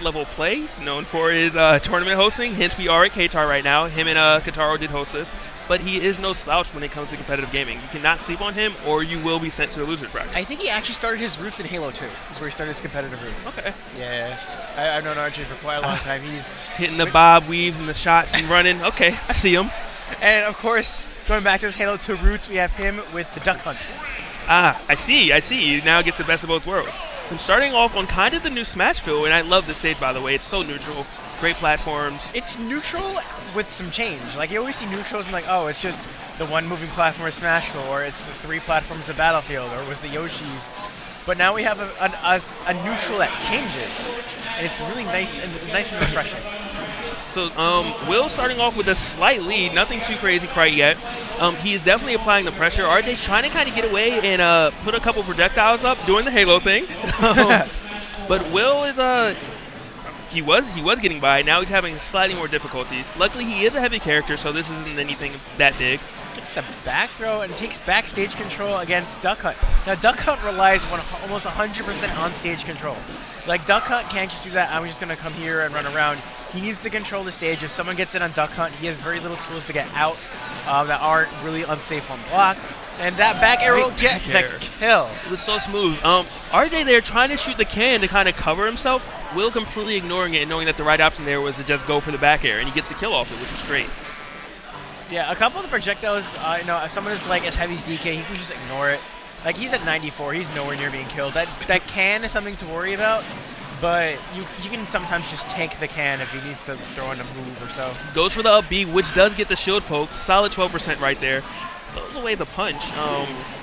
level play. He's known for his tournament hosting, hence we are at KTAR right now. Him and Kataro did host this, but he is no slouch when it comes to competitive gaming. You cannot sleep on him or you will be sent to the loser's bracket. I think he actually started his roots in Halo 2. Is where he started his competitive roots. Okay. Yeah. I've known RJ for quite a long time. He's hitting the bob weaves and the shots and running. Okay, I see him. And of course, going back to his Halo 2 roots, we have him with the Duck Hunt. Ah, I see. He now gets the best of both worlds. I'm starting off on kind of the new Smash feel, and I love this stage, by the way. It's so neutral. Great platforms. It's neutral with some change. Like, you always see neutrals and like, oh, it's just the one moving platform of Smashville, or it's the 3 platforms of Battlefield, or it was the Yoshis. But now we have a neutral that changes, and it's really nice and refreshing. So Will starting off with a slight lead, nothing too crazy quite yet. He's definitely applying the pressure. RJ's trying to kind of get away and put a couple projectiles up, doing the Halo thing. But Will is he was getting by. Now he's having slightly more difficulties. Luckily, he is a heavy character, so this isn't anything that big. Gets the back throw and takes backstage control against Duck Hunt. Now, Duck Hunt relies on almost 100% on stage control. Like, Duck Hunt can't just do that, I'm just going to come here and run around. He needs to control the stage. If someone gets in on Duck Hunt, he has very little tools to get out that aren't really unsafe on block. And that back arrow get the kill. It was so smooth. RJ there trying to shoot the can to kind of cover himself. Will completely ignoring it and knowing that the right option there was to just go for the back air, and he gets the kill off it, which is great. Yeah, a couple of the projectiles, if someone is like as heavy as DK, he can just ignore it. Like, he's at 94, he's nowhere near being killed. That can is something to worry about, but you can sometimes just tank the can if he needs to throw in a move or so. Goes for the up B, which does get the shield poke. Solid 12% right there. Throws away the punch.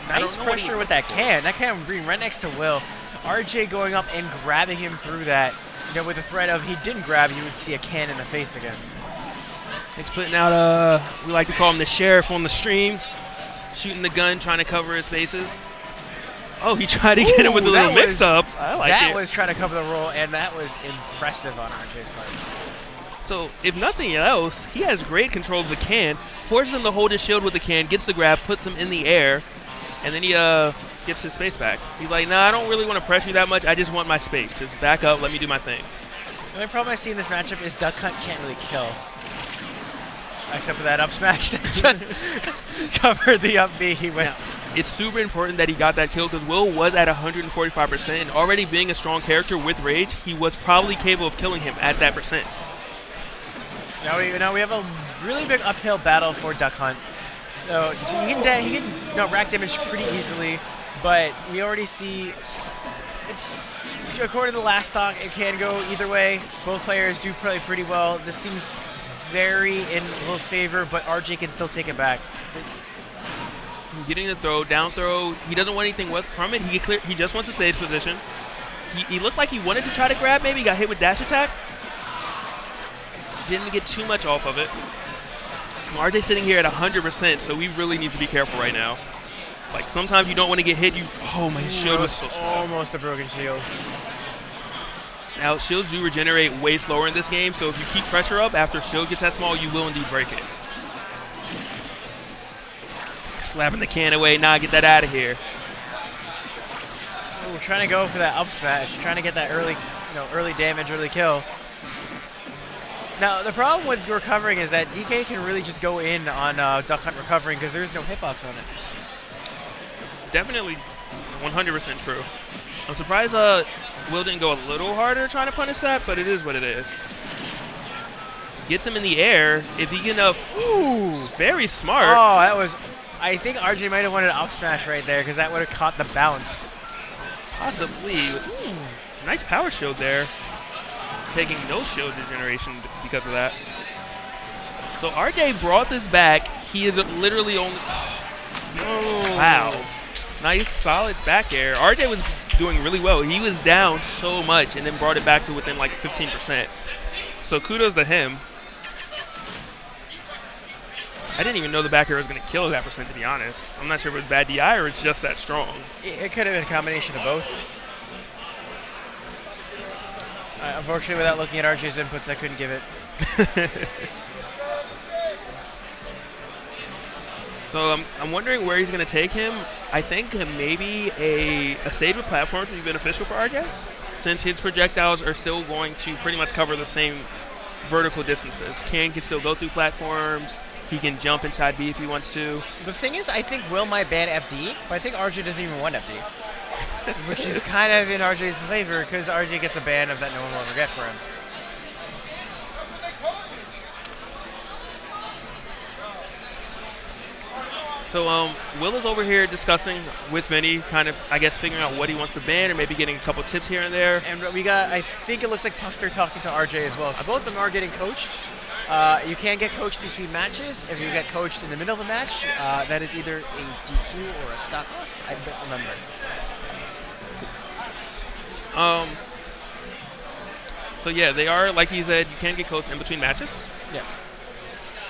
Nice pressure with that can. That can being right next to Will. RJ going up and grabbing him through that. With the threat of he didn't grab, you would see a can in the face again. He's putting out, we like to call him the sheriff on the stream. Shooting the gun, trying to cover his bases. Oh, he tried to get him with a little mix-up. I like it. That was trying to cover the roll, and that was impressive on RJ's part. So, if nothing else, he has great control of the can, forces him to hold his shield with the can, gets the grab, puts him in the air, and then he gets his space back. He's like, nah, I don't really want to pressure you that much. I just want my space. Just back up, let me do my thing. The only problem I see in this matchup is Duck Hunt can't really kill. Except for that up smash that just covered the up B he went. It's super important that he got that kill because Will was at 145%, and already being a strong character with rage, he was probably capable of killing him at that percent. Now we have a really big uphill battle for Duck Hunt. So he can rack damage pretty easily, but we already see it's according to the last stock, it can go either way. Both players do play pretty well. This seems very in Will's favor, but RJ can still take it back. Getting the throw, down throw. He doesn't want anything from it. He just wants to save position. He looked like he wanted to try to grab. Maybe he got hit with dash attack. Didn't get too much off of it. RJ sitting here at 100%, so we really need to be careful right now. Like, sometimes you don't want to get hit. Oh, my shield was so small. Almost a broken shield. Now, shields do regenerate way slower in this game, so if you keep pressure up after shield gets that small, you will indeed break it. Slapping the can away. Nah, get that out of here. Ooh, trying to go for that up smash, trying to get that early damage, early kill. Now, the problem with recovering is that DK can really just go in on Duck Hunt recovering because there's no hitbox on it. Definitely 100% true. I'm surprised Will didn't go a little harder trying to punish that, but it is what it is. Gets him in the air. If he can Ooh. It's very smart. Oh, that was... I think RJ might have wanted an up smash right there because that would have caught the bounce. Possibly. Nice power shield there. Taking no shield regeneration because of that. So RJ brought this back. He is literally only... Oh. Wow. Nice, solid back air. RJ was doing really well. He was down so much and then brought it back to within like 15%. So kudos to him. I didn't even know the back air was going to kill that percent, to be honest. I'm not sure if it was bad DI or it's just that strong. It could have been a combination of both. Unfortunately, without looking at RJ's inputs, I couldn't give it. So I'm wondering where he's going to take him. I think maybe a stage with platforms would be beneficial for RJ. since his projectiles are still going to pretty much cover the same vertical distances. Can still go through platforms. He can jump inside B if he wants to. The thing is, I think Will might ban FD, but I think RJ doesn't even want FD. Which is kind of in RJ's favor, because RJ gets a ban of that no one will ever get for him. So Will is over here discussing with Vinny, kind of, I guess, figuring out what he wants to ban or maybe getting a couple tips here and there. And we got, I think it looks like Puffster talking to RJ as well. So both of them are getting coached. You can get coached between matches. If you get coached in the middle of a match, that is either a DQ or a stop loss. I don't remember. So yeah, they are, like he said, you can get coached in between matches. Yes.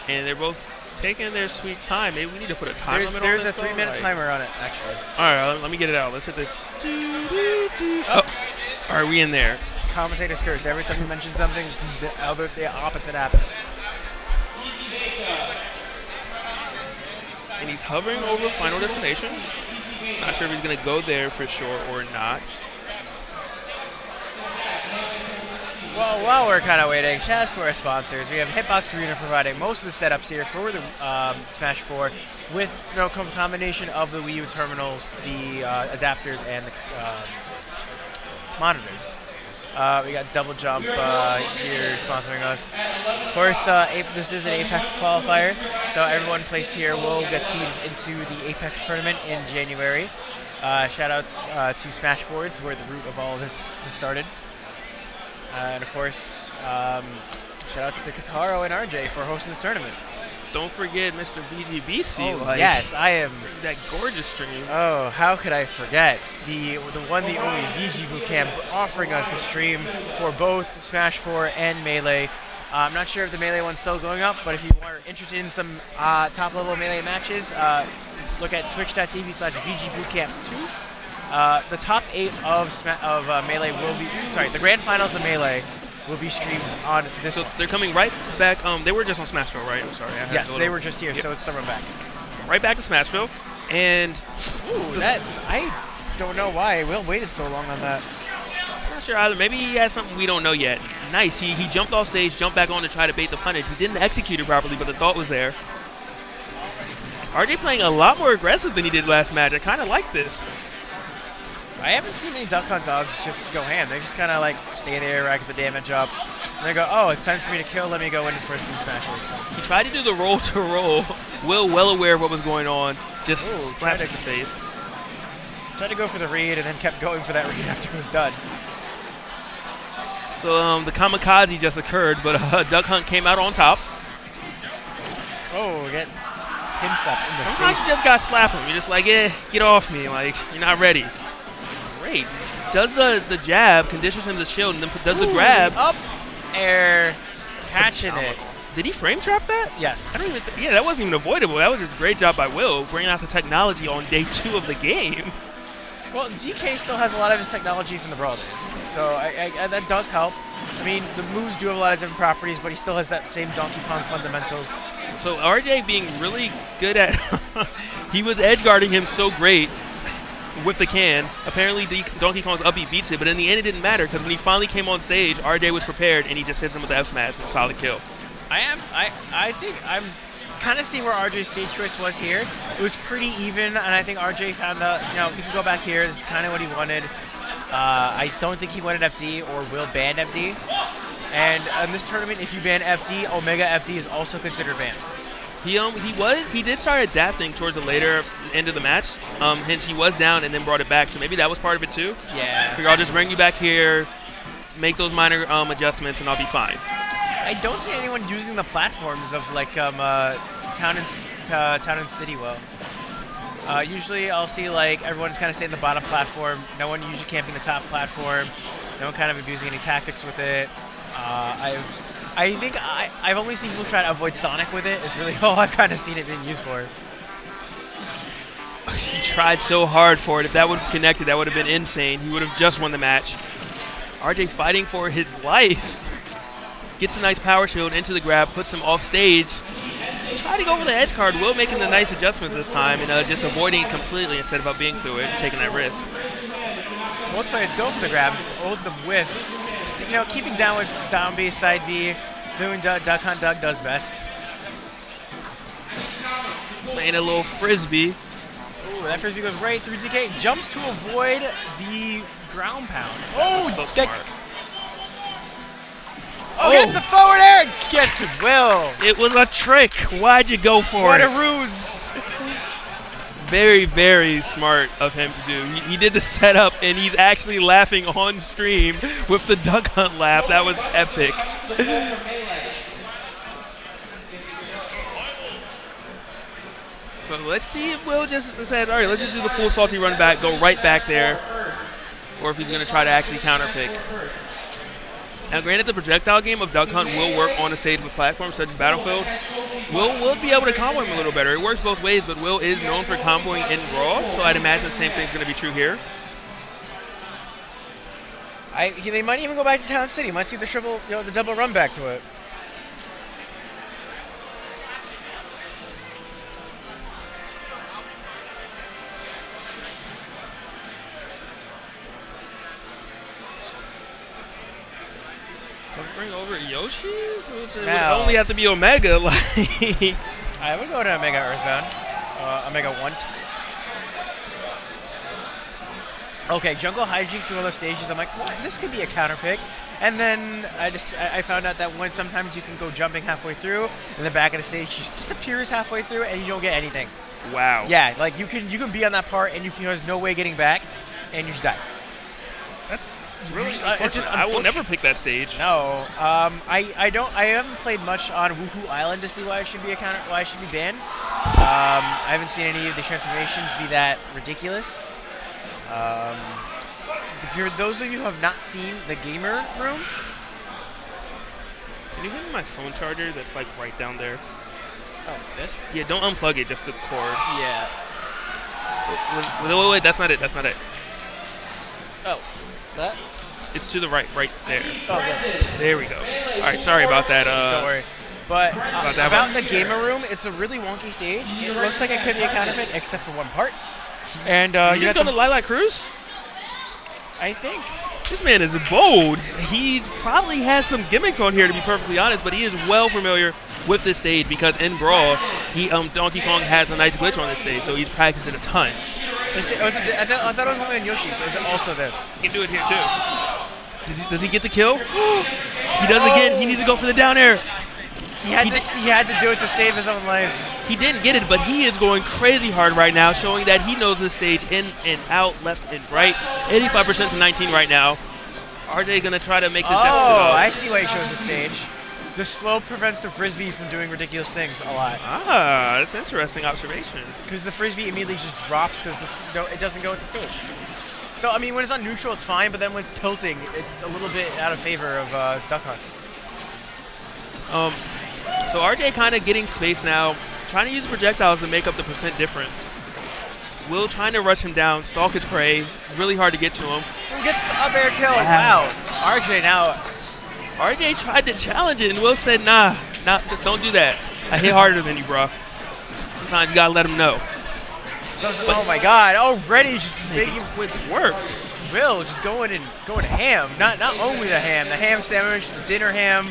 And they're both taking their sweet time. Maybe we need to put a time limit on this. There's a 3-minute timer on it, actually. All right, let me get it out. Let's hit the. Oh. All right, we in there. Commentator skirts. Every time you mention something, just the opposite happens. And he's hovering over Final Destination. Not sure if he's going to go there for sure or not. Well, while we're kind of waiting, shout out to our sponsors. We have Hitbox Arena providing most of the setups here for the Smash 4 with combination of the Wii U terminals, the adapters, and the monitors. We got Double Jump here sponsoring us. Of course, this is an Apex qualifier, so everyone placed here will get seeded into the Apex tournament in January. Shout outs to Smashboards, where the root of all of this started. And of course, shout out to KTAR and RJ for hosting this tournament. Don't forget Mr. VGBC. Oh, yes, I am. That gorgeous stream. Oh, how could I forget? The one, the only VGBootCamp offering us the stream for both Smash 4 and Melee. I'm not sure if the Melee one's still going up, but if you are interested in some top-level Melee matches, look at twitch.tv/VGBootCamp2. The top 8 of Melee will be, the grand finals of Melee will be streamed on this. So they're coming right back. They were just on Smashville, right? I'm sorry. Yes, they were just here, so it's the run back. Right back to Smashville, and that I don't know why Will waited so long on that. Not sure either. Maybe he has something we don't know yet. Nice. He jumped off stage, jumped back on to try to bait the punish. He didn't execute it properly, but the thought was there. RJ playing a lot more aggressive than he did last match. I kind of like this. I haven't seen any Duck Hunt dogs just go ham. They just kind of like stay there, rack the damage up. And they go, oh, it's time for me to kill. Let me go in for some smashes. He tried to do the roll to roll. Will well aware of what was going on. Just slapped at the face. Tried to go for the read and then kept going for that read after it was done. So the kamikaze just occurred, but Duck Hunt came out on top. Oh, gets pimps up in the Sometimes face. you just got to slap him. You're just like, get off me. Like, you're not ready. Great. Does the jab, conditions him to shield, and then does the grab. Up, air, catching it. Did he frame trap that? Yes. I don't even yeah, that wasn't even avoidable. That was just a great job by Will, bringing out the technology on day 2 of the game. Well, DK still has a lot of his technology from the Brawl days, so that does help. I mean, the moves do have a lot of different properties, but he still has that same Donkey Kong fundamentals. So RJ being really good at he was edge guarding him so great with the can. Apparently Donkey Kong's up B beats it, but in the end it didn't matter because when he finally came on stage, RJ was prepared and he just hits him with the F smash and a solid kill. I think I'm kind of seeing where RJ's stage choice was here. It was pretty even, and I think RJ found out, he can go back here. This is kind of what he wanted. I don't think he wanted FD or will ban FD. And in this tournament, if you ban FD, Omega FD is also considered banned. He did start adapting towards the later end of the match. Hence he was down and then brought it back. So maybe that was part of it too. Yeah. Figure I'll just bring you back here, make those minor adjustments, and I'll be fine. I don't see anyone using the platforms of like Town and City well. Usually I'll see like everyone's kind of staying the bottom platform. No one usually camping the top platform. No one kind of abusing any tactics with it. I think I've only seen people try to avoid Sonic with it. It's really all I've kind of seen it being used for. He tried so hard for it. If that would have connected, that would have been insane. He would have just won the match. RJ fighting for his life. Gets a nice power shield into the grab, puts him off stage. Try to go for the edge card. Will making the nice adjustments this time and just avoiding it completely instead of being through it and taking that risk. both players go for the grabs, both of them with, you know, keeping down with down B, side B, doing duck hunt, Doug does best. Playing a little frisbee. Ooh, that frisbee goes right through DK, jumps to avoid the ground pound. Oh, so smart. Oh, gets the forward air, gets Will. It was a trick. Why'd you go for What it? a ruse. Very, very smart of him to do. He did the setup, and he's actually laughing on stream with the duck hunt laugh. That was epic. So let's see if Will just said, all right, let's just do the full salty run back, go right back there, or if he's going to try to actually counter pick. Now, granted, the projectile game of Duck Hunt will work on a stage with platforms such as Battlefield. Will be able to combo him a little better. It works both ways, but Will is known for comboing in Brawl, so I'd imagine the same thing's going to be true here. They might even go back to Town City. Might see the double run back to it. Bring over Yoshi's? Which would Now- only have to be Omega. Like, I would go to Omega Earthbound. Omega 1. Okay, Jungle Hijinks in one of those stages. I'm like, what? This could be a counter pick. And then I found out that when sometimes you can go jumping halfway through, and the back of the stage just disappears halfway through, and you don't get anything. wow. Yeah, like you can be on that part, and there's no way getting back, and you just die. That's really It's just I will unfortunate. never pick that stage. No, I haven't played much on Woohoo Island to see why it should be banned. I haven't seen any of the transformations be that ridiculous. For those of you who have not seen the gamer room, Can you give me my phone charger that's like right down there? oh, this? Yeah, don't unplug it, just the cord. Yeah. Wait, that's not it. That's not it. Oh, that? It's to the right there. Oh, yes. There we go. All right, sorry about that. Don't worry. But that about one. the gamer room, it's a really wonky stage. It looks like it could be a counter pick, except for one part. And You you just got go to Lilac Cruise? I think. This man is bold. He probably has some gimmicks on here, to be perfectly honest, but he is well familiar with this stage because in Brawl, Donkey Kong has a nice glitch on this stage, so he's practicing a ton. I thought it was only on Yoshi's. Or is it also this? He can do it here too. Does he get the kill? He does again. He needs to go for the down air. He had to do it to save his own life. He didn't get it, but he is going crazy hard right now, showing that he knows this stage in and out, left and right. 85% to 19 right now. RJ gonna try to make this deficit up. I see why he chose the stage. The slow prevents the frisbee from doing ridiculous things a lot. Ah, that's an interesting observation. Because the frisbee immediately just drops because it doesn't go with the stage. So, I mean, when it's on neutral, it's fine, but then when it's tilting, it's a little bit out of favor of Duck Hunt. So RJ kind of getting space now, trying to use projectiles to make up the percent difference. Will trying to rush him down, stalk his prey, really hard to get to him. Who gets the up air kill? Wow. RJ now. RJ tried to challenge it, and Will said, nah, don't do that. I hit harder than you, bro. Sometimes you gotta let him know. Oh my God! Already just making It work. Will just going ham. Not only the ham sandwich, the dinner ham,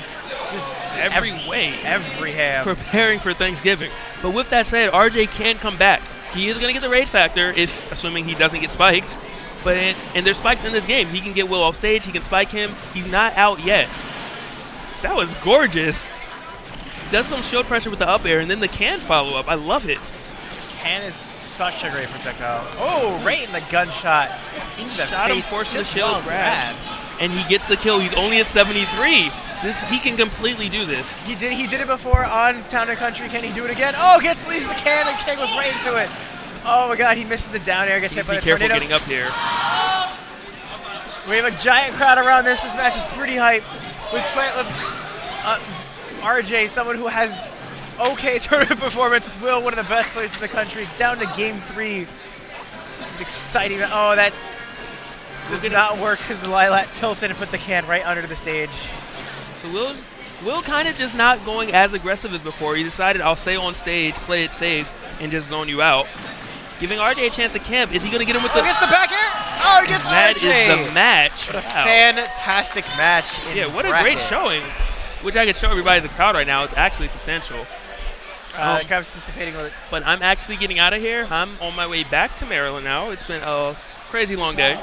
just Every way. every ham. Preparing for Thanksgiving. But with that said, RJ can come back. He is going to get the rage factor, assuming he doesn't get spiked. And there's spikes in this game. He can get Will off stage. He can spike him. He's not out yet. That was gorgeous. Does some shield pressure with the up air, and then the can follow up. I love it. Can is such a great projectile. Oh, right in the gunshot. Into the Shot him, face. forcing the Just shield well grab. grabbed. And he gets the kill. He's only at 73. He can completely do this. He did it before on Town and Country. Can he do it again? Oh, leaves the can, and can goes right into it. Oh my God, he misses the down air, gets hit by Be the careful tornado. getting up here. We have a giant crowd around this. This match is pretty hype. With RJ, someone who has okay tournament performance, with Will, one of the best players in the country, down to game 3. It's an exciting. Oh, that does not work because the Lilac tilted and put the can right under the stage. So Will kind of just not going as aggressive as before. He decided, I'll stay on stage, play it safe, and just zone you out. Giving RJ a chance to camp. Is he going to get him with the... Oh, gets the back air. Oh, it gets That RJ. is the match. What a Wow. fantastic match. Yeah, what a great showing. Which I could show everybody in the crowd right now. It's actually substantial. The crowd's dissipating a little. But I'm actually getting out of here. I'm on my way back to Maryland now. It's been a crazy long day.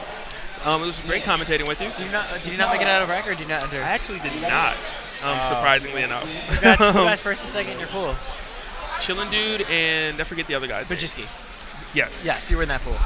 It was great commentating with you. Did you not make it out of rec, or did you not enter? I actually did not, surprisingly enough. Who got first and second in your pool? Chillin' Dude and I forget the other guys. Bajiski. Yes. Yes, you were in that pool.